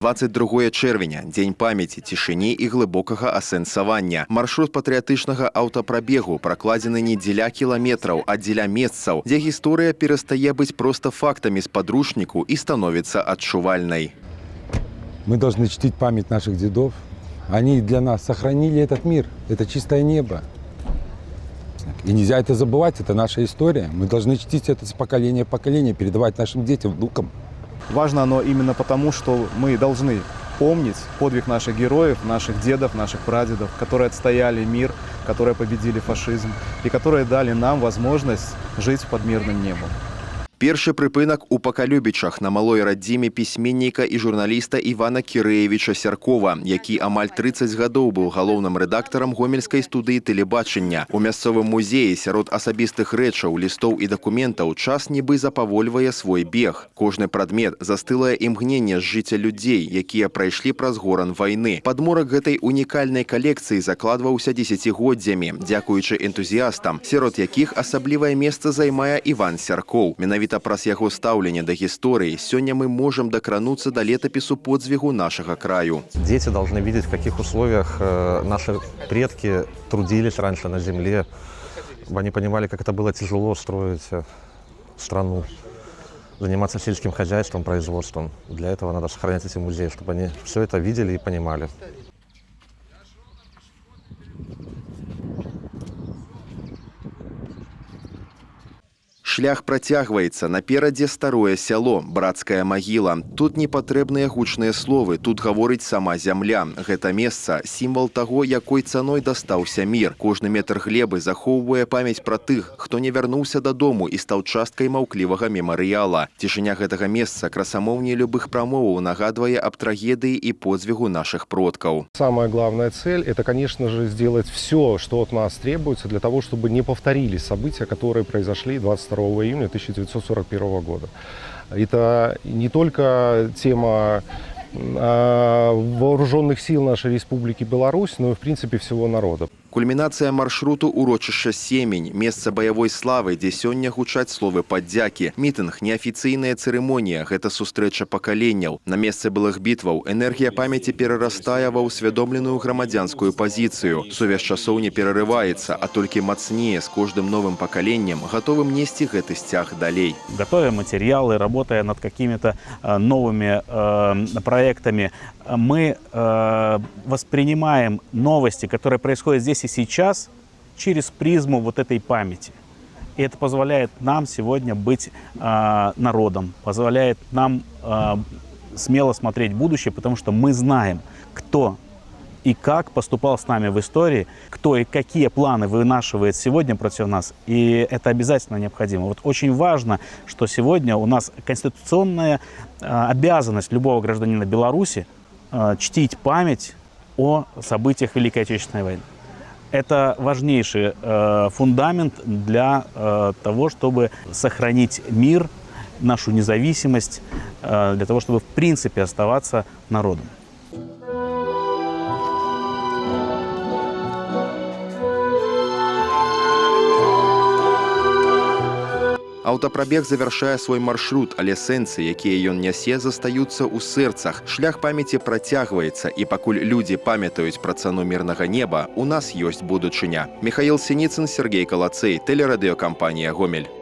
22 чэрвеня, дзень памяці, цішыні і глыбокага асэнсавання. Маршрут патрыятычнага аўтапрабегу пракладзены не дзеля кіламетраў, а дзеля месцаў, дзе гісторыя перастае быць проста фактамі з падручніку і становіцца адчувальнай. Мы должны чтить память наших дедов. Они для нас сохранили этот мир. Это чистое небо. И нельзя это забывать, это наша история. Мы должны чтить это с поколения в поколение, передавать нашим детям, внукам. Важно оно именно потому, что мы должны помнить подвиг наших героев, наших дедов, наших прадедов, которые отстояли мир, которые победили фашизм и которые дали нам возможность жить под мирным небом. Першы прыпынак у Пакалюбічах на малой радзіме пісьменніка і журналіста Івана Кірэевіча Сяркова, які амаль 30 гадоў быў галоўным рэдактарам гомельскай студыі тэлебачання. У мясцовым музеі сярод асабістых рэчаў, лістоў і дакументаў час нібы запавольвае свой бег. Кожны прадмет, застылае імгненне з жыцця людзей, якія прайшлі праз горан вайны. Падмурак гэтай унікальнай калекцыі закладваўся дзесяцігоддзямі, дзякуючы энтузіястам, сярод якіх асаблівае месца займае Іван Сяркоў. Менавіта праз яго стаўленне да гісторыі сёння мы можам дакрануцца да летапісу подзвігу нашага краю. Дети должны видеть, в каких условиях наши предки трудились раньше на земле. Они понимали, как это было тяжело строить страну, заниматься сельским хозяйством, производством. Для этого надо сохранять эти музеи, чтобы они все это видели и понимали. Шлях працягваецца, наперадзе старое сяло, брацкая магіла. Тут не патрэбныя гучныя словы, тут гаворыць сама зямля. Гэта месца – сімвал таго, якой цаной дастаўся мір. Кожны метр глебы захоўвае памяць пра тых, хто не вярнуўся дадому і стаў часткай маўклівага мемарыяла. Цішыня гэтага месца красамоўней любых прамоваў нагадвае аб трагедыі і подзвігу наших продкаў. Самая главная цель – это, конечно же, сделать все, что от нас требуется для того, чтобы не повторились события, которые произошли 22 июня 1941 года. Это не только тема вооруженных сил нашей Республики Беларусь, но и, в принципе, всего народа. Кульмінацыя маршруту урочышча Семень, месца баявой славы, дзе сёння гучаць словы паддзякі. Мітынг, неафіцыйная цырымонія, гэта сустрэча пакаленняў. На месцы былых бітваў энергія памяці перарастае ва ўсвядомленую грамадзянскую пазіцыю. Сувязь часоў не перарываецца, а толькі мацнее з кожным новым пакаленнем, гатовым несці гэты сцяг далей. Готовя материалы, работая над какими-то новыми проектами, мы воспринимаем новости, которые происходят здесь и сейчас, через призму вот этой памяти. И это позволяет нам сегодня быть народом, позволяет нам смело смотреть в будущее, потому что мы знаем, кто и как поступал с нами в истории, кто и какие планы вынашивает сегодня против нас. И это обязательно необходимо. Вот очень важно, что сегодня у нас конституционная обязанность любого гражданина Беларуси чтить память о событиях Великой Отечественной войны. Это важнейший фундамент для того, чтобы сохранить мир, нашу независимость, для того, чтобы в принципе оставаться народом. Аўтапрабег завяршае свой маршрут, але сэнсы, якія ён нясе, застаюцца ў сэрцах. Шлях памяці працягваецца, і пакуль людзі памятаюць пра цану мірнага неба, у нас ёсць будучыня. Михаил Синицын, Сергей Калацей, тэлерадыёкампанія «Гомель».